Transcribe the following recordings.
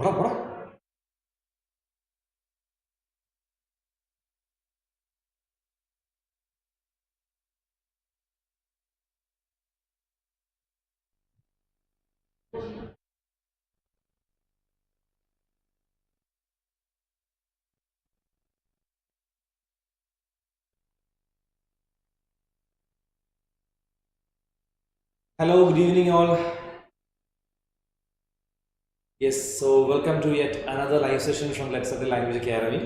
Hello, good evening all. Yes, so welcome to yet another live session from 𝐶𝐞𝐭𝐬 Academy.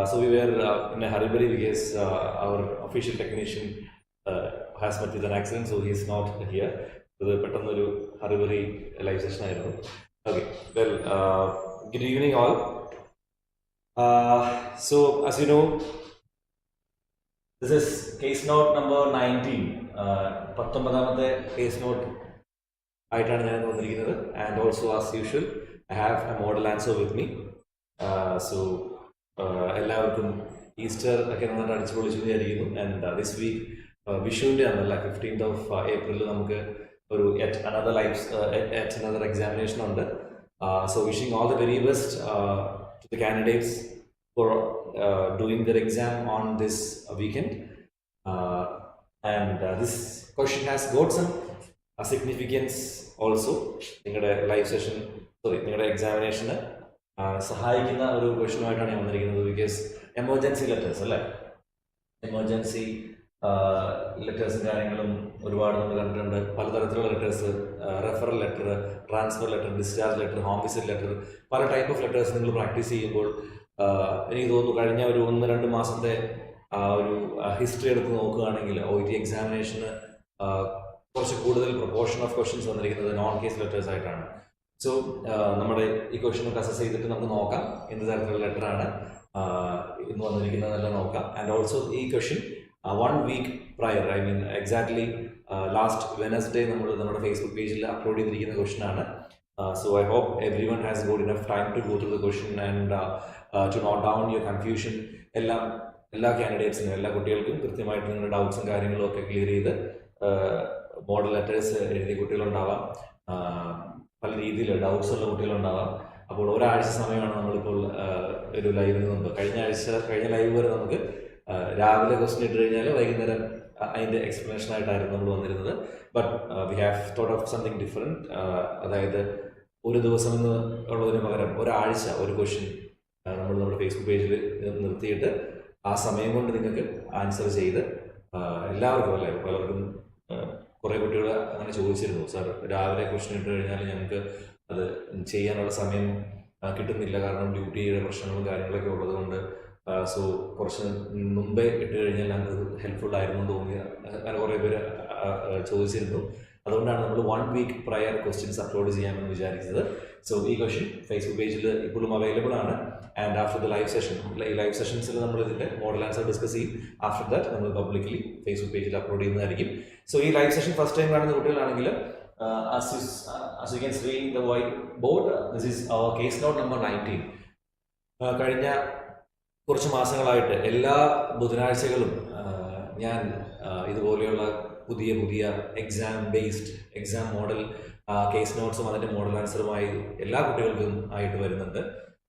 So we were in a hurry because our official technician has met with an accident, so he is not here. So the pettannoru hurry live session ആയിരുന്നു. Okay, well, good evening all. So as you know, this is case note number 19. 19th case note. And also as usual I have a model answer with me. So എല്ലാവർക്കും Easter ഒക്കെ നന്നായിട്ട് അടിച്ചു പൊളിച്ചിരിക്കുന്നു. And this week വിഷുവിൻ്റെ ആണല്ല 15th of April നമുക്ക് ഒരു yet another examination ഉണ്ട്. So wishing all the very best to the candidates for doing their exam on this weekend. And this question has got some significance also. നിങ്ങളുടെ live session നിങ്ങളുടെ എക്സാമിനേഷന് സഹായിക്കുന്ന ഒരു ക്വസ്റ്റ്യനുമായിട്ടാണ് ഞാൻ വന്നിരിക്കുന്നത്. Because emergency letters അല്ലേ, emergency ലെറ്റേഴ്സും കാര്യങ്ങളും ഒരുപാട് നമ്മൾ കണ്ടിട്ടുണ്ട്. പലതരത്തിലുള്ള letters, referral letter, transfer letter, discharge letter, home visit letter, പല ടൈപ്പ് ഓഫ് ലെറ്റേഴ്സ് നിങ്ങൾ പ്രാക്ടീസ് ചെയ്യുമ്പോൾ എനിക്ക് തോന്നുന്നു കഴിഞ്ഞ ഒരു 1-2 മാസത്തെ ഒരു ഹിസ്റ്ററി എടുത്ത് നോക്കുകയാണെങ്കിൽ OET എക്സാമിനേഷന് കുറച്ച് കൂടുതൽ പ്രൊപ്പോർഷൻ ഓഫ് ക്വസ്റ്റ്യൻസ് വന്നിരിക്കുന്നത് നോൺ കേസ് ലെറ്റേഴ്സ് ആയിട്ടാണ്. സോ നമ്മുടെ ഈ ക്വസ്റ്റ്യനൊക്കെ അസസ് ചെയ്തിട്ട് നമുക്ക് നോക്കാം എന്ത് തരത്തിലുള്ള ലെറ്ററാണ് ഇന്ന് വന്നിരിക്കുന്നതെല്ലാം നോക്കാം. ആൻഡ് ഓൾസോ ഈ question 1 week prior, I mean exactly last Wednesday നമ്മുടെ ഫേസ്ബുക്ക് പേജിൽ അപ്ലോഡ് ചെയ്തിരിക്കുന്ന ക്വസ്റ്റ്യൻ ആണ്. So I hope everyone has got enough time to go through the question and to note down your confusion. എല്ലാ കാൻഡിഡേറ്റ്സിനും, എല്ലാ കുട്ടികൾക്കും കൃത്യമായിട്ട് നിങ്ങളുടെ ഡൗട്ട്സും കാര്യങ്ങളും ഒക്കെ ക്ലിയർ ചെയ്ത് മോഡൽ ലെറ്റേഴ്സ് എഴുതിയ കുട്ടികളുണ്ടാവാം, പല രീതിയിൽ ഡൗട്ട്സ് ഉള്ള കുട്ടികളുണ്ടാവാം. അപ്പോൾ ഒരാഴ്ച സമയമാണ് നമ്മളിപ്പോൾ ഒരു ലൈവിന് മുമ്പ്. കഴിഞ്ഞ ലൈവ് വരെ നമുക്ക് രാവിലെ ക്വസ്റ്റ്യൻ ഇട്ട് കഴിഞ്ഞാൽ വൈകുന്നേരം അതിൻ്റെ എക്സ്പ്ലനേഷൻ ആയിട്ടായിരുന്നു നമ്മൾ വന്നിരുന്നത്. But we have thought of something different. അതായത് ഒരു ദിവസം എന്ന് ഉള്ളതിന് പകരം ഒരാഴ്ച ഒരു ക്വസ്റ്റ്യൻ നമ്മൾ നമ്മുടെ ഫേസ്ബുക്ക് പേജിൽ നിർത്തിയിട്ട് ആ സമയം കൊണ്ട് നിങ്ങൾക്ക് ആൻസർ ചെയ്ത് എല്ലാവർക്കും അല്ലേ, പലർക്കും കുറേ കുട്ടികൾ അങ്ങനെ ചോദിച്ചിരുന്നു, സാർ രാവിലെ ക്വസ്റ്റ്യൻ ഇട്ട് കഴിഞ്ഞാൽ ഞങ്ങൾക്ക് അത് ചെയ്യാനുള്ള സമയം കിട്ടുന്നില്ല, കാരണം ഡ്യൂട്ടിയുടെ പ്രശ്നങ്ങളും കാര്യങ്ങളൊക്കെ ഉള്ളതുകൊണ്ട്. സോ കുറച്ച് മുമ്പേ ഇട്ട് കഴിഞ്ഞാൽ ഞങ്ങൾക്ക് ഹെൽപ്ഫുൾ ആയിരുന്നു തോന്നിയ അങ്ങനെ കുറേ പേര് ചോദിച്ചിരുന്നു. അതുകൊണ്ടാണ് നമ്മൾ 1 week prior ക്വസ്റ്റ്യൻസ് അപ്ലോഡ് ചെയ്യാമെന്ന് വിചാരിച്ചത്. സോ ഈ ക്വസ്റ്റ്യൻ ഫേസ്ബുക്ക് പേജിൽ ഇപ്പോഴും അവൈലബിൾ ആണ്. And after the live session, ഈ ലൈവ് സെഷൻസിൽ നമ്മൾ ഇതിൻ്റെ മോഡൽ ആൻസർ ഡിസ്കസ് ചെയ്യും. ആഫ്റ്റർ ദാറ്റ് നമ്മൾ പബ്ലിക്കലി ഫേസ്ബുക്ക് പേജിൽ അപ്ലോഡ് ചെയ്യുന്നതായിരിക്കും. സോ ഈ ലൈവ് സെഷൻ ഫസ്റ്റ് ടൈം കാണുന്ന കുട്ടികളാണെങ്കിൽ as you can see in the white board, this is our case note number 19. കഴിഞ്ഞ കുറച്ച് മാസങ്ങളായിട്ട് എല്ലാ ബുധനാഴ്ചകളും ഞാൻ ഇതുപോലെയുള്ള പുതിയ exam based exam model case നോട്ട്സും അതിൻ്റെ മോഡൽ ആൻസറുമായി എല്ലാ കുട്ടികൾക്കും ആയിട്ട് വരുന്നുണ്ട്.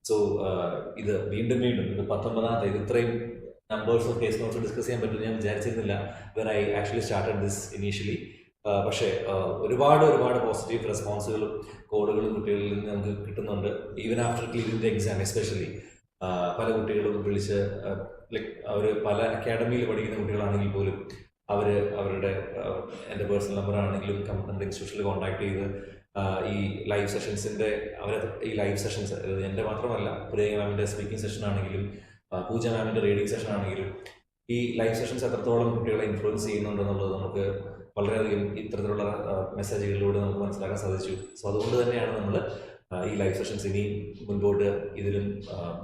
സോ ഇത് വീണ്ടും ഇത് 19th, ഇത് ഇത്രയും numbers of case notes discuss ചെയ്യാൻ പറ്റുമെന്ന് ഞാൻ വിചാരിച്ചിരുന്നില്ല when I actually started this initially. പക്ഷേ ഒരുപാട് പോസിറ്റീവ് റെസ്പോൺസുകളും കോഡുകളും കുട്ടികളിൽ നിന്ന് നമുക്ക് കിട്ടുന്നുണ്ട്. Even after clearing the exam especially പല കുട്ടികളും വിളിച്ച് ലൈക്ക് അവർ പല അക്കാഡമിയിൽ പഠിക്കുന്ന കുട്ടികളാണെങ്കിൽ പോലും അവരുടെ എൻ്റെ പേഴ്സണൽ നമ്പർ ആണെങ്കിലും നമ്മുടെ ഇൻസ്റ്റിറ്റ്യൂഷനിൽ കോൺടാക്ട് ചെയ്ത് ഈ ലൈവ് സെഷൻസിൻ്റെ ഈ ലൈവ് സെഷൻസ് എൻ്റെ മാത്രമല്ല, പ്രിയ മാമിൻ്റെ സ്പീക്കിംഗ് സെഷൻ ആണെങ്കിലും പൂജ മാമിൻ്റെ റീഡിംഗ് സെഷൻ ആണെങ്കിലും ഈ ലൈവ് സെഷൻസ് എത്രത്തോളം കുട്ടികളെ ഇൻഫ്ലുവൻസ് ചെയ്യുന്നുണ്ടെന്നുള്ളത് നമുക്ക് വളരെയധികം ഇത്തരത്തിലുള്ള മെസ്സേജുകളിലൂടെ നമുക്ക് മനസ്സിലാക്കാൻ സാധിച്ചു. സോ അതുകൊണ്ട് തന്നെയാണ് നമ്മൾ ഈ ലൈവ് സെഷൻസ് ഇനിയും മുൻപോട്ട് ഇതിലും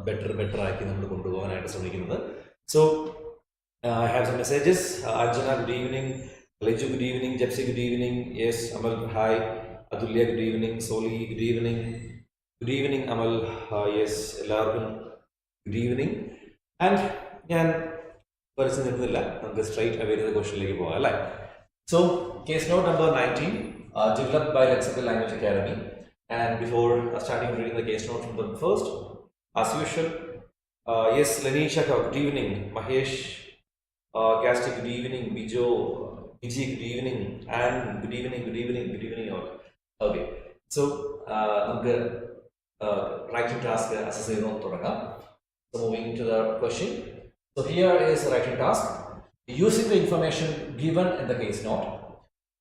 ബെറ്റർ ആക്കി നമ്മൾ കൊണ്ടുപോകാനായിട്ട് ശ്രമിക്കുന്നത്. So I have some messages. Arjuna, good evening. Leju, good evening. Jepsi, good evening. Yes, Amal, hi. Atulya, good evening. Soli, good evening. Good evening, Amal. Yes, എല്ലാവർക്കും good evening. And ഞാൻ പരിചയം നിർത്തുന്നില്ല, നമുക്ക് straight away ചെയ്ത ക്വസ്റ്റ്യനിലേക്ക് പോകാം അല്ലേ. So case not number 19 developed by 𝐶𝐞𝐭𝐬 Academy. And before starting reading the case note from the first, as usual, yes, Lanisha, good evening. Mahesh, Gasti, good evening. Bijo, Biji, good evening. And good evening all. Okay, so writing task assess cheyunnathu. So moving to the question. So here is the writing task. Using the information given in the case note,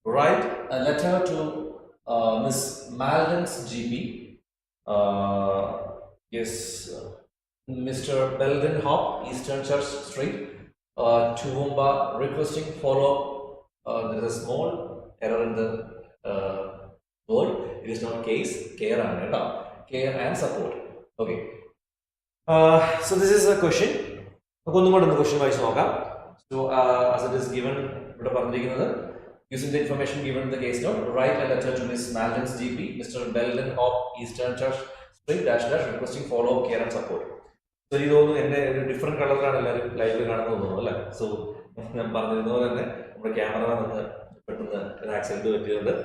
write a letter to Miss Maldon's GP. Yes, Mr. Belden Hop, Eastern Church Street, Toowoomba, requesting follow-up. There is a small error in the word. It is not case, care and support. Okay. So this is a question. Question wise. So as it is given, using the information given in the case note, write a letter to Miss Maldon's GP, Mr. Belden Hop, Eastern Church Street, -- requesting follow-up, care and support. So this is a different color live. So the camera accent to it.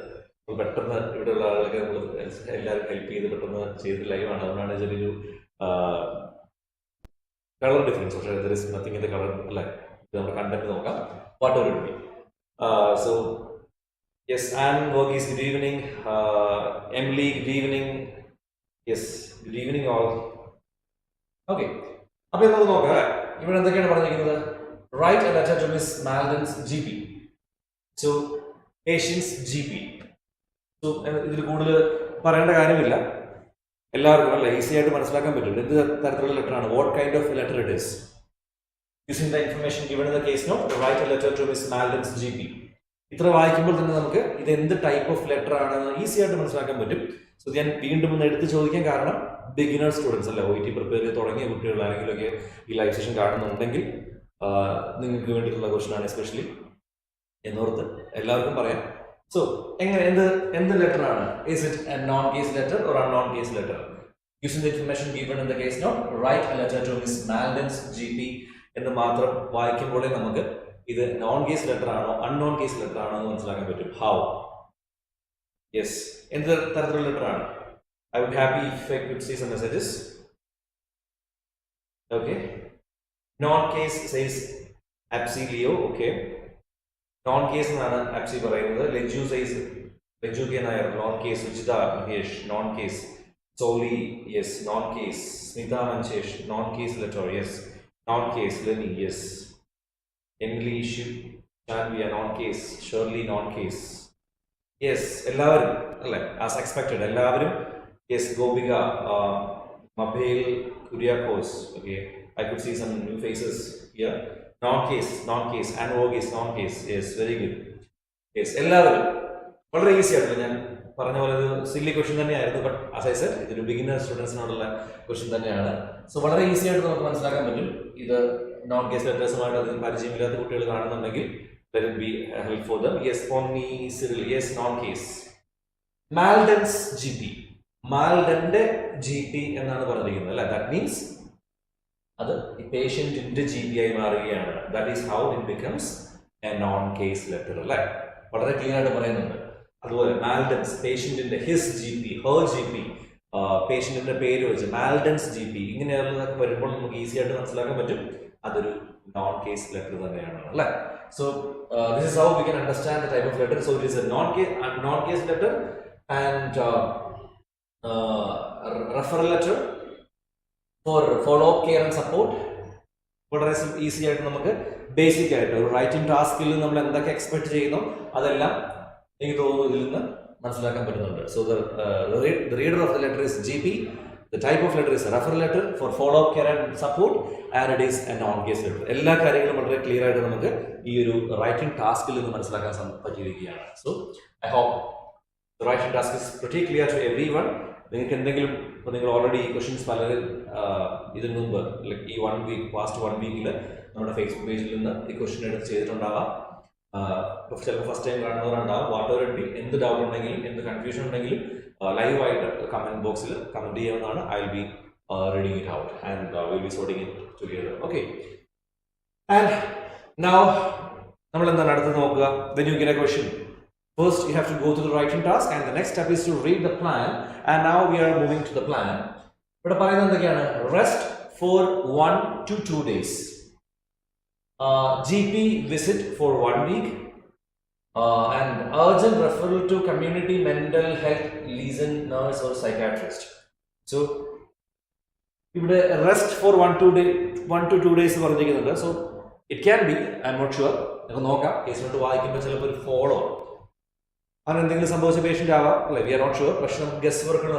പെട്ടെന്ന് ഇവിടെയുള്ള ആളുകളൊക്കെ നമ്മൾ എല്ലാവരും help ചെയ്ത് പെട്ടെന്ന് ചെയ്ത് ലൈവാണ്. അതുകൊണ്ടാണ് ചെറിയൊരു കളർ ഡിഫറൻസ്. പക്ഷേ there is nothing in the colour അല്ലേ. ഇത് നമ്മുടെ കണ്ടന്റ് നോക്കാം. Whatever it be. So yes, and Varghese good evening. Emily good evening. Yes, good evening all. Okay, അപ്പൊ നമുക്ക് നോക്കാം അല്ലേ. ഇവിടെ എന്തൊക്കെയാണ് പറഞ്ഞിരിക്കുന്നത്? Write a letter to Miss Malden's GP. So patient's GP. So ഇതിൽ കൂടുതൽ പറയേണ്ട കാര്യമില്ല, എല്ലാവർക്കും അല്ല ഈസി ആയിട്ട് മനസ്സിലാക്കാൻ പറ്റും എന്ത് തരത്തിലുള്ള ലെറ്റർ ആണ്, what kind of letter it is. Using the information given in the case note, write a letter to Miss Malden's GP. ഇത്ര വായിക്കുമ്പോൾ തന്നെ നമുക്ക് ഇത് എന്ത് ടൈപ്പ് ഓഫ് ലെറ്റർ ആണെന്ന് ഈസി ആയിട്ട് മനസ്സിലാക്കാൻ പറ്റും. സോ ഞാൻ വീണ്ടും ഒന്ന് എടുത്ത് ചോദിക്കാൻ കാരണം, ബിഗിനർ സ്റ്റുഡൻസ് അല്ല, OET പ്രിപ്പയർ ചെയ്ത് തുടങ്ങിയ കുട്ടികൾ ആരെങ്കിലുമൊക്കെ ഈ ലൈവ് സെഷൻ കാണുന്നുണ്ടെങ്കിൽ നിങ്ങൾക്ക് വേണ്ടിയിട്ടുള്ള ക്വസ്റ്റൻ ആണ് എസ്പെഷ്യലി എന്നോർത്ത് എല്ലാവർക്കും പറയാം. So, എന്ത് ലെറ്റർ ആണ്? Is it a non-case letter or a non-case letter? Using the information given in the case note, write a letter to Miss Maldon's GP എന്ന് മാത്രം വായിക്കുമ്പോഴേ നമുക്ക് ഇത് നോൺ കേസ് ലെറ്റർ ആണോ അൺനോൺ കേസ് ലെറ്റർ ആണോ എന്ന് മനസ്സിലാക്കാൻ പറ്റും. ഹൗ? യെസ്, എന്ത് തരത്തിലുള്ള ലെറ്റർ ആണ്? I would happy if I could see some messages. Okay. Non-case says Absilio. Okay. Non-case എന്നാണ് ആപ്സി പറയുന്നത്. Leju says Leju Nair. Non-case. Uchita Mahesh. Non-case. Soli. Yes. Non-case. Smita Manchesh. Non-case letter. Yes. Non-case. Lenny. Yes. Emily Shanvia. Non-case. Shirley. Non-case. Yes. എല്ലാവരും അല്ലേ, as expected എല്ലാവരും. Yes. Gobika. Mabel Kuriakos. Okay. I could see some new faces here. Non-case, and Ogis, non-case. Yes, very good. Yes, എല്ലാവരും വളരെ easy ആയിട്ടുള്ള, ഞാൻ പറഞ്ഞ പോലെ ഒരു സില്ലി ക്വസ്റ്റ്യൻ തന്നെയായിരുന്നു. ബട്ട് ആസ് ഐ സെഡ് ഇതൊരു ബിഗിനർ സ്റ്റുഡൻസിനോടുള്ള ക്വസ്റ്റ്യൻ തന്നെയാണ്. സോ വളരെ ഈസി ആയിട്ട് നമുക്ക് മനസ്സിലാക്കാൻ പറ്റും. ഇത് നോൺ കേസ് ലെറ്റേഴ്സുമായിട്ട് അതിന് പരിചയമില്ലാത്ത കുട്ടികൾ കാണുന്നുണ്ടെങ്കിൽ let it be help for them. Yes, Ponni, Cyril. Yes, non-case. Maldon's GP. മാൽഡന്റെ GP എന്നാണ് പറഞ്ഞിരിക്കുന്നത് അല്ലേ. ദാറ്റ് മീൻസ് അത് പേഷ്യന്റിന്റെ GP ആയി മാറുകയാണ്. That is how it becomes A non case letter അല്ലേ. വളരെ ക്ലിയർ ആയിട്ട് പറയുന്നുണ്ട്. അതുപോലെ മാൽഡൻസ് പേഷ്യന്റിന്റെ ഹിസ് GP, ഹെർ GP, പേഷ്യന്റിന്റെ പേര് വെച്ച് മാൽഡൻസ് GP ഇങ്ങനെയുള്ളതൊക്കെ വരുമ്പോൾ നമുക്ക് ഈസി ആയിട്ട് മനസ്സിലാക്കാൻ പറ്റും അതൊരു നോൺ കേസ് ലെറ്റർ തന്നെയാണ് അല്ലേ. So this is how we can understand the type of letter. So it is A non case letter and referral letter for follow-up, care and support. വളരെ easy ആയിട്ട് നമുക്ക് basic ആയിട്ട് ഒരു writing ടാസ്കിൽ നമ്മൾ എന്തൊക്കെ എക്സ്പെക്ട് ചെയ്യുന്നു അതെല്ലാം എനിക്ക് തോന്നുന്നു ഇതിൽ നിന്ന് മനസ്സിലാക്കാൻ പറ്റുന്നുണ്ട്. So the reader of the letter is GP, the type of letter is a referral letter for follow-up, care and support, and it is a non-case letter. എല്ലാ കാര്യങ്ങളും വളരെ ക്ലിയർ ആയിട്ട് നമുക്ക് ഈ ഒരു റൈറ്റിംഗ് ടാസ്കിൽ നിന്ന് മനസ്സിലാക്കാൻ പറ്റിയിരിക്കുകയാണ്. So I hope the writing task is pretty clear to everyone. നിങ്ങൾക്ക് എന്തെങ്കിലും ഇപ്പോൾ നിങ്ങൾ ഓൾറെഡി ഈ ക്വസ്റ്റ്യൻസ് പലരും ഇതിനു മുമ്പ് ലൈക്ക് ഈ പാസ്റ്റ് 1 വീക്കിൽ നമ്മുടെ ഫേസ്ബുക്ക് പേജിൽ നിന്ന് ഈ ക്വസ്റ്റ്യൻ എടുത്ത് ചെയ്തിട്ടുണ്ടാവാം. ചിലപ്പോൾ ഫസ്റ്റ് ടൈം കാണുന്നവരുണ്ടാവും. വാട്ട് എവർ ഇറ്റ് ബി, എന്ത് ഡൗട്ട് ഉണ്ടെങ്കിലും എന്ത് കൺഫ്യൂഷൻ ഉണ്ടെങ്കിലും ലൈവായിട്ട് കമന്റ് ബോക്സിൽ കമന്റ് ചെയ്യാവുന്നതാണ്. I will be reading it out and will be sorting it together. Okay, and now നമ്മൾ എന്താണ് അടുത്ത് നോക്കുക. Then you get a question First, you have to go to the writing task, and the next step is to read the plan. And now we are moving to the plan. But rest for 1 to 2 days. GP visit for 1 week. And urgent referral to community mental health liaison nurse or psychiatrist. So, rest for 1 to 2 days. So, it can be, I'm not sure. Case note follow. And then the patient, we are not sure, but guess work rest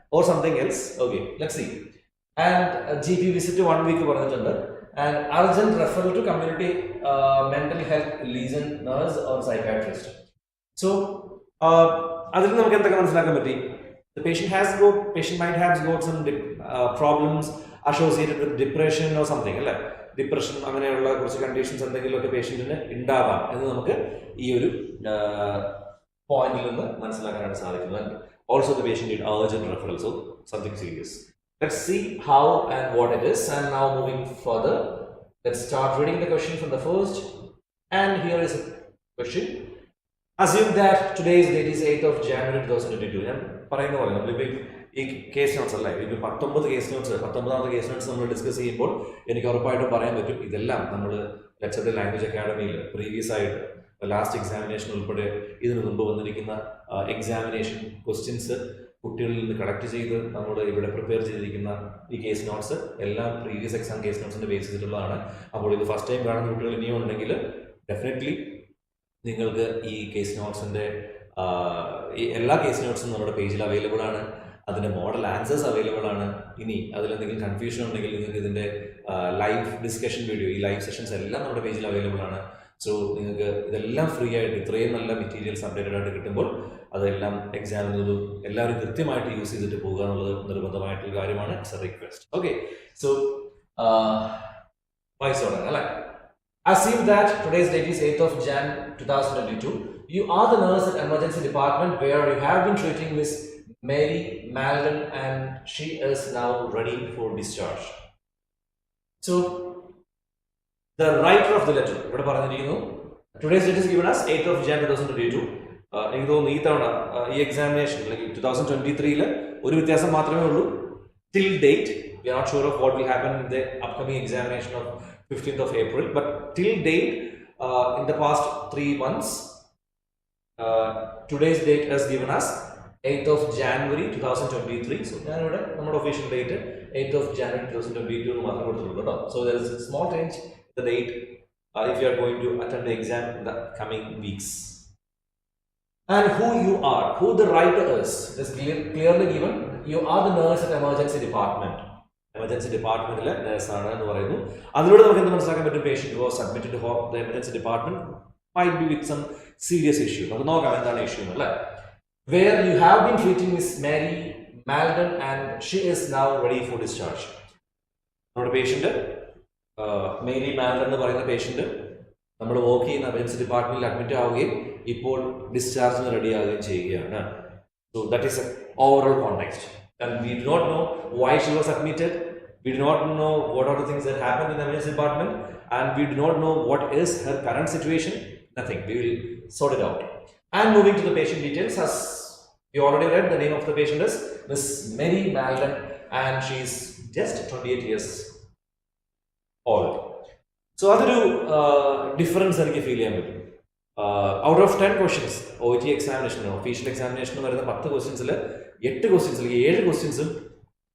or something else. Okay, let's see. And GP visit 1 week and urgent referral to community mental health liaison nurse or psychiatrist. So, the patient might have got some problems associated with depression or something. Depression, conditions and the patient in Indava, and point. Also, the patient need urgent referral, so something serious. Let's see how and what it is. And now moving further, let's start reading the question from the first. And here is a question. Assume that today's date is 8th of January 2022. And case notes are like, if you put case notes, case notes, discuss let's say the language academy, previous side, the last examination, examination questions, collect prepare case notes, previous exam case notes basis. The first time, definitely, this case notes and case notes on the page available. The model answers available. If confusion live discussion video, live sessions on the page available. So, free materials updated exam use it it's a request. Okay, so assume that today's date is 8th of Jan 2022. You are the nurse at emergency department where you have been treating Miss Mary Malden and she is now ready for discharge. So, the writer of the letter, today's date is given us 8th of Jan 2022. Examination, like 2023, till date, we are not sure of what will happen in the upcoming examination of 15th of April, but till date, in the past 3 months, today's date has given us 8th of January 2023. So, official date 8th of January 2022. So, there is a small change in the date if you are going to attend the exam in the coming weeks. And who you are, who the writer is clearly given. You are the nurse at emergency department. Emergency department nurse the patient who was admitted to the emergency department might be with some serious issue. Where you have been treating Miss Mary Malden and she is now ready for discharge. Not a patient, Mary Malden the patient, we work in the emergency department admit discharge ready. So that is an overall context. And we do not know why she was admitted. We do not know what are the things that happened in the emergency department, and we do not know what is her current situation. Nothing. We will sort it out. And moving to the patient details, as you already read, the name of the patient is Miss Mary Malden, and she is just 28 years old. So, other difference I feel. Out of 10 questions, OET examination, official examination, 10 questions, 8 questions, 7 questions,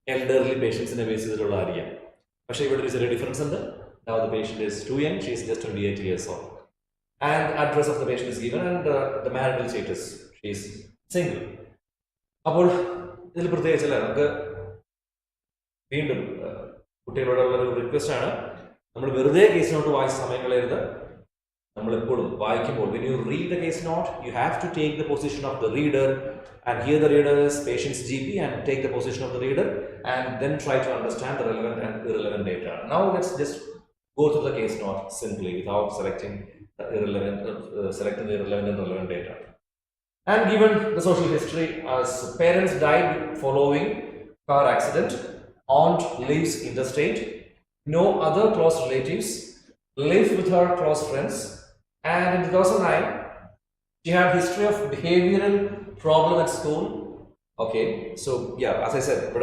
elderly patients in a basis. But there is a difference. Now the patient is too young, she is just 28 years old. And address of the patient is given and the marital status, she is single. Now, this is a request. Case note when you read the case note, you have to take the position of the reader, and here the reader is patient's GP, and take the position of the reader and then try to understand the relevant and irrelevant data. Now let's just go through the case note simply without selecting the irrelevant and relevant data. And given the social history as parents died following car accident, aunt lives interstate, no other close relatives, lived with her close friends, and in 2009, she had history of behavioral problem at school. Okay, so yeah, as I said, but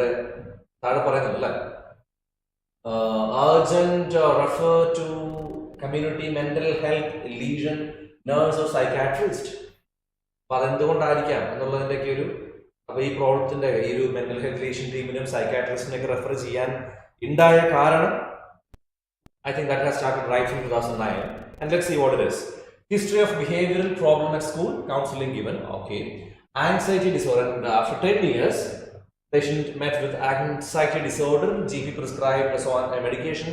urgent refer to community mental health lesion nurse or psychiatrist. അപ്പോൾ അതെന്തുകൊണ്ടായിരിക്കാം എന്നുള്ളതിൻ്റെയൊക്കെ ഒരു അപ്പോൾ ഈ പ്രോബ്ലത്തിൻ്റെ ഈ ഒരു mental health lesion ടീമിനും സൈക്കാട്രിസ്റ്റിനൊക്കെ refer ചെയ്യാൻ ഉണ്ടായ കാരണം I think that has started right from 2009. And let's see what it is. History of behavioral problem at school, counseling given. Okay. Anxiety disorder. And after 10 years, patient met with anxiety disorder. GP prescribed us on a medication,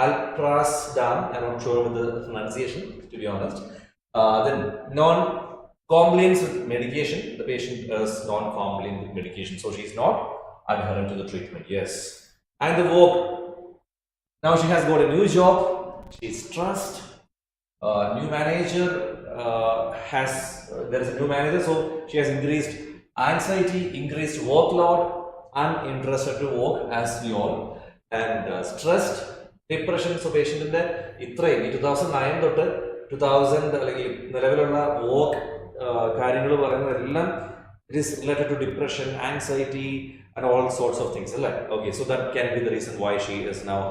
alprazolam. I'm not sure with the pronunciation, to be honest. Then non-compliance with medication. The patient is non-compliant with medication, so she's not adherent to the treatment. Yes. And the work. Now she has got a new job. She's stressed. New manager there is a new manager, so she has increased anxiety, increased workload, uninterested to work as we all, and stressed, depression. So patient in the 2009 തൊട്ട് 2000 അല്ലെങ്കിൽ നിലവിലുള്ള work കാര്യങ്ങൾ പറയുന്നത് എല്ലാം it is related to depression, anxiety, and all sorts of things. Okay, so that can be the reason why she is now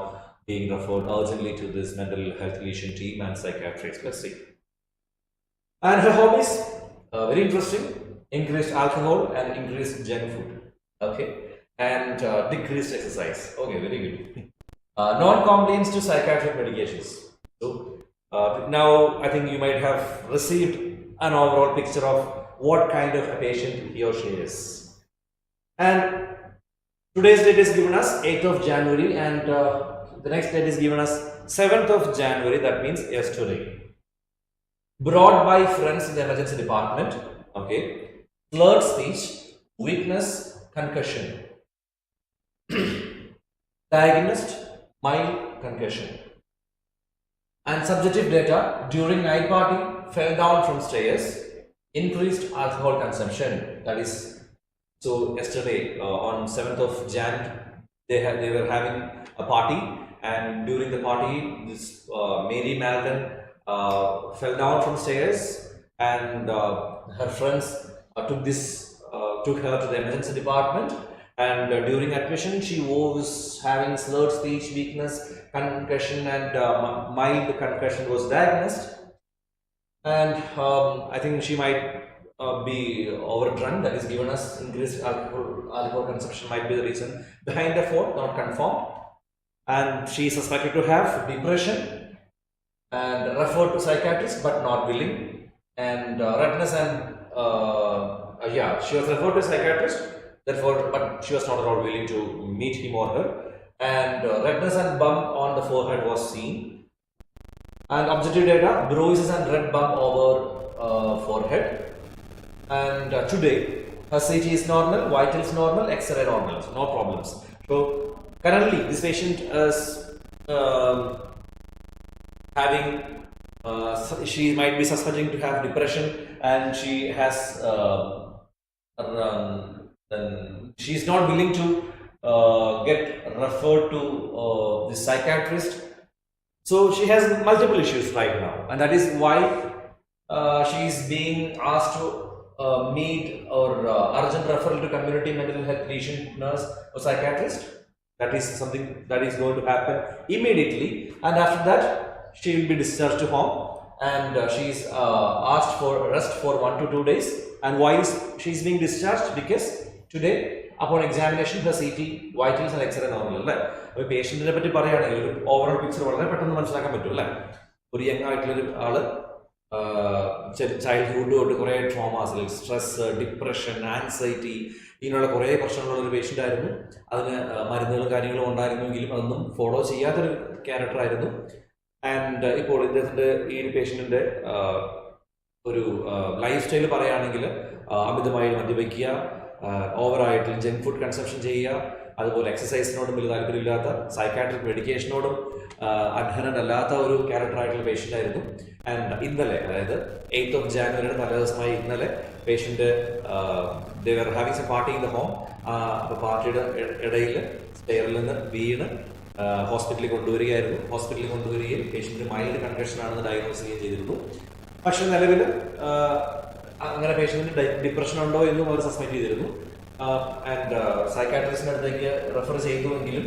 being referred urgently to this mental health lesion team and psychiatrists. Let's see. And her hobbies, very interesting. Increased alcohol and increased junk food. Okay, and decreased exercise. Okay, very good. Non-compliance to psychiatric medications. So now I think you might have received an overall picture of what kind of a patient he or she is. And today's date is given us 8th of January, and the next date is given as 7th of January, that means yesterday. Brought by friends in the emergency department. Okay. Slurred speech, weakness, concussion. Diagnosed mild concussion. And subjective data: during night party, fell down from stairs, increased alcohol consumption. That is, so yesterday on 7th of Jan, they were having a party. And during the party, this Mary Malden fell down from stairs, and her friends took her to the emergency department. And during admission, she was having slurred speech, weakness, concussion, and mild concussion was diagnosed. And I think she might be overdrunk. That is given us increased alcohol consumption might be the reason behind the fall, not confirmed. And she is suspected to have depression and referred to psychiatrist but not willing. And redness and she was referred to psychiatrist, therefore, but she was not at all willing to meet him or her. And redness and bump on the forehead was seen. And objective data: bruises and red bump over forehead. And today her CT is normal, vitals normal, X-ray normal, so no problems. So currently, this patient is having, she might be suspecting to have depression, and she has, she is not willing to get referred to the psychiatrist. So she has multiple issues right now, and that is why she is being asked to meet or urgent referral to community mental health lesion nurse or psychiatrist. That is something that is going to happen immediately, and after that she will be discharged to home, and she is asked for rest for 1 to 2 days. And why is she is being discharged? Because today upon examination her CT, vitals and X-ray normal. അപ്പോൾ പേഷ്യന്റിനെ പറ്റി പറയുകയാണെങ്കിൽ ഒരു overall picture വളരെ പെട്ടെന്ന് മനസ്സിലാക്കാൻ പറ്റും അല്ലേ. ഒരു യങ് ആയിട്ടുള്ളൊരു ആള് ചൈൽഡ്ഹുഡ് തൊട്ട് കുറേ ട്രോമാസ്, സ്ട്രെസ്, ഡിപ്രഷൻ, ആൻസൈറ്റി, ഇങ്ങനെയുള്ള കുറേ പ്രശ്നങ്ങളുള്ളൊരു പേഷ്യൻ്റ് ആയിരുന്നു. അതിന് മരുന്നുകളും കാര്യങ്ങളും ഉണ്ടായിരുന്നെങ്കിലും അതൊന്നും ഫോളോ ചെയ്യാത്തൊരു ക്യാരക്ടറായിരുന്നു. ആൻഡ് ഇപ്പോൾ ഇദ്ദേഹത്തിൻ്റെ ഈ പേഷ്യൻറ്റിൻ്റെ ഒരു ലൈഫ് സ്റ്റൈൽ പറയുകയാണെങ്കിൽ അമിതമായി മദ്യപിക്കുക, ഓവറായിട്ട് ജങ്ക് ഫുഡ് കൺസംഷൻ ചെയ്യുക, അതുപോലെ എക്സസൈസിനോടും വലിയ താല്പര്യമില്ലാത്ത, സൈക്കാട്രിക് മെഡിക്കേഷനോടും അഡ്ഹറൻ്റ് അല്ലാത്ത ഒരു ക്യാരക്ടറായിട്ടുള്ള പേഷ്യൻ്റ് ആയിരുന്നു. ആൻഡ് ഇന്നലെ, അതായത് 8th of January തലേ ദിവസമായി ഇന്നലെ patient they were having some party in the home. അപ്പോൾ പാർട്ടിയുടെ ഇടയിൽ സ്റ്റെയറിൽ നിന്ന് വീണ് ഹോസ്പിറ്റലിൽ കൊണ്ടുവരികയും പേഷ്യന്റ് മൈൽഡ് കൺകഷൻ ആണെന്ന് ഡയഗ്നോസ് ചെയ്യുകയും ചെയ്തിരുന്നു. പക്ഷെ നിലവിൽ അങ്ങനെ പേഷ്യന്റിന് ഡിപ്രഷൻ ഉണ്ടോ എന്നും അവർ സസ്പെൻഡ് ചെയ്തിരുന്നു. ആൻഡ് സൈക്കാട്രിസ്റ്റിന്റെ അടുത്തേക്ക് റെഫർ ചെയ്തുവെങ്കിലും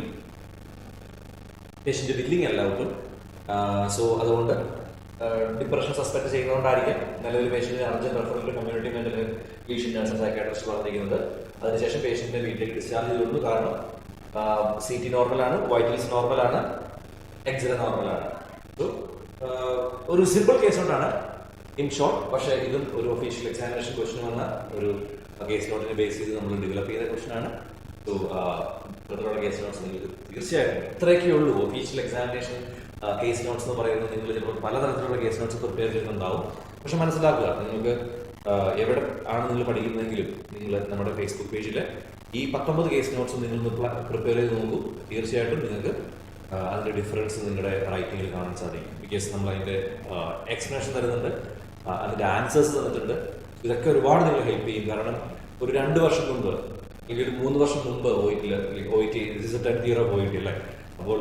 പേഷ്യന്റ് വില്ലിങ് അല്ല ഒട്ടും. സോ അതുകൊണ്ട് ഡിപ്രഷൻ സസ്പെക്ട് ചെയ്യുന്നതുകൊണ്ടായിരിക്കാം നിലവിൽ പേഷ്യന്റിന് urgent referral community mental clinician nurse psychiatrist പറഞ്ഞിരിക്കുന്നത്. അതിനുശേഷം പേഷ്യന്റിനെ വീട്ടിലേക്ക് ഡിസ്ചാർജ് ചെയ്തിരുന്നു. കാരണം CT നോർമലാണ്, വൈറ്റൽസ് നോർമലാണ്, എക്സ്റേ നോർമലാണ്. സോ ഒരു സിമ്പിൾ കേസ് കൊണ്ടാണ് ഇൻ ഷോർട്ട്. പക്ഷേ ഇതും ഒരു ഒഫീഷ്യൽ എക്സാമിനേഷൻ ക്വസ്റ്റൻ വന്ന ഒരു കേസ് നോട്ടിനെ ബേസ് ചെയ്ത് നമ്മൾ ഡെവലപ്പ് ചെയ്ത ക്വസ്റ്റൻ ആണ്. സോ ഇത്തരത്തിലുള്ള കേസ് നോട്ട്സ് നിങ്ങൾക്ക് തീർച്ചയായിട്ടും ഇത്രയൊക്കെ ഉള്ളൂ. ഒഫീഷ്യൽ എക്സാമിനേഷൻ കേസ് നോട്ട്സ് എന്ന് പറയുന്നത് നിങ്ങൾ ചിലപ്പോൾ പലതരത്തിലുള്ള കേസ് നോട്ട്സ് പ്രിപ്പയർ ചെയ്യുന്നുണ്ടാവും. പക്ഷെ മനസ്സിലാക്കുക, നിങ്ങൾക്ക് എവിടെ ആണ് നിങ്ങൾ പഠിക്കുന്നതെങ്കിലും നിങ്ങൾ നമ്മുടെ ഫേസ്ബുക്ക് പേജിൽ ഈ 19 കേസ് നോട്ട്സ് നിങ്ങൾ പ്രിപ്പയർ ചെയ്ത് നോക്കൂ. തീർച്ചയായിട്ടും നിങ്ങൾക്ക് അതിൻ്റെ ഡിഫറൻസ് നിങ്ങളുടെ റൈറ്റിങ്ങിൽ കാണാൻ സാധിക്കും. ബിക്കോസ് നമ്മൾ അതിൻ്റെ എക്സ്പ്ലനേഷൻ തരുന്നുണ്ട്, അതിൻ്റെ ആൻസേഴ്സ് തന്നിട്ടുണ്ട്. ഇതൊക്കെ ഒരുപാട് നിങ്ങൾ ഹെൽപ്പ് ചെയ്യും. കാരണം ഒരു 2 വർഷം മുമ്പ് അല്ലെങ്കിൽ ഒരു 3 വർഷം മുമ്പ് OIT 10th year of OIT അല്ലേ. അപ്പോൾ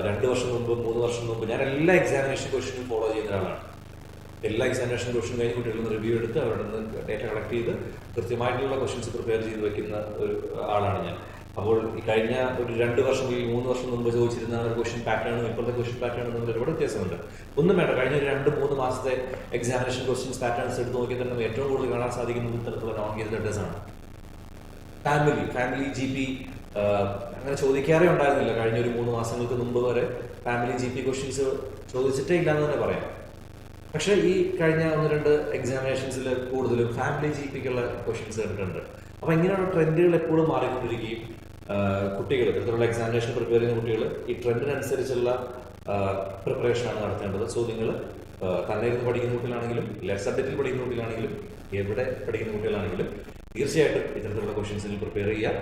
2 വർഷം മുമ്പ് 3 വർഷം മുമ്പ് ഞാൻ എല്ലാ എക്സാമിനേഷൻ ക്വസ്റ്റ്യനും ഫോളോ ചെയ്യുന്ന ഒരാളാണ്. എല്ലാ എക്സാമിനേഷൻ ക്വസ്റ്റ്യൻ കഴിഞ്ഞ് കുട്ടികളിൽ നിന്ന് റിവ്യൂ എടുത്ത് അവരുടെ നിന്ന് ഡേറ്റ കളക്ട് ചെയ്ത് കൃത്യമായിട്ടുള്ള ക്വസ്റ്റ്യൻസ് പ്രിപ്പയർ ചെയ്ത് വെക്കുന്ന ഒരു ആളാണ് ഞാൻ. അപ്പോൾ ഈ കഴിഞ്ഞ ഒരു 2 വർഷം 3 വർഷം മുമ്പ് ചോദിച്ചിരുന്ന ഒരു ക്വസ്റ്റ്യൻ പാറ്റേണും ഇപ്പോഴത്തെ ക്വസ്റ്റ്യൻ പാറ്റേണും തമ്മിൽ ഒരുപാട് വ്യത്യാസമുണ്ട്. ഒന്നും വേണ്ട, കഴിഞ്ഞ ഒരു 2-3 മാസത്തെ എക്സാമിനേഷൻ ക്വസ്റ്റ്യൻസ് പാറ്റേൺസ് എടുത്ത് നോക്കിയാൽ തന്നെ ഏറ്റവും കൂടുതൽ കാണാൻ സാധിക്കുന്നത് ഇത്തരത്തിലുള്ള നോൺ ഗേറ്റഡ് അഡ്രസ് ആണ്. ഫാമിലി GP അങ്ങനെ ചോദിക്കാറേ ഉണ്ടായിരുന്നില്ല. കഴിഞ്ഞ ഒരു 3 മാസങ്ങൾക്ക് മുമ്പ് വരെ ഫാമിലി GP ക്വസ്റ്റ്യൻസ് ചോദിച്ചിട്ടേ ഇല്ലാന്ന് തന്നെ പറയാം. പക്ഷേ ഈ കഴിഞ്ഞ 1-2 എക്സാമിനേഷൻസിൽ കൂടുതലും ഫാമിലി GPക്കുള്ള ക്വസ്റ്റ്യൻസ് കണ്ടിട്ടുണ്ട്. അപ്പോൾ ഇങ്ങനെയുള്ള ട്രെൻഡുകൾ എപ്പോഴും മാറിക്കൊണ്ടിരിക്കുകയും കുട്ടികൾ ഇത്തരത്തിലുള്ള എക്സാമിനേഷൻ പ്രിപ്പയർ ചെയ്യുന്ന കുട്ടികൾ ഈ ട്രെൻഡിനനുസരിച്ചുള്ള പ്രിപ്പറേഷനാണ് നടത്തേണ്ടത്. സോ നിങ്ങൾ തന്നെ ഇരുന്ന് പഠിക്കുന്ന കുട്ടികളാണെങ്കിലും ലെഫ്റ്റ് സബ്ജക്റ്റിൽ പഠിക്കുന്ന കുട്ടികളാണെങ്കിലും എവിടെ പഠിക്കുന്ന കുട്ടികളാണെങ്കിലും തീർച്ചയായിട്ടും ഇത്തരത്തിലുള്ള ക്വസ്റ്റ്യൻസിൽ പ്രിപ്പയർ ചെയ്യുക.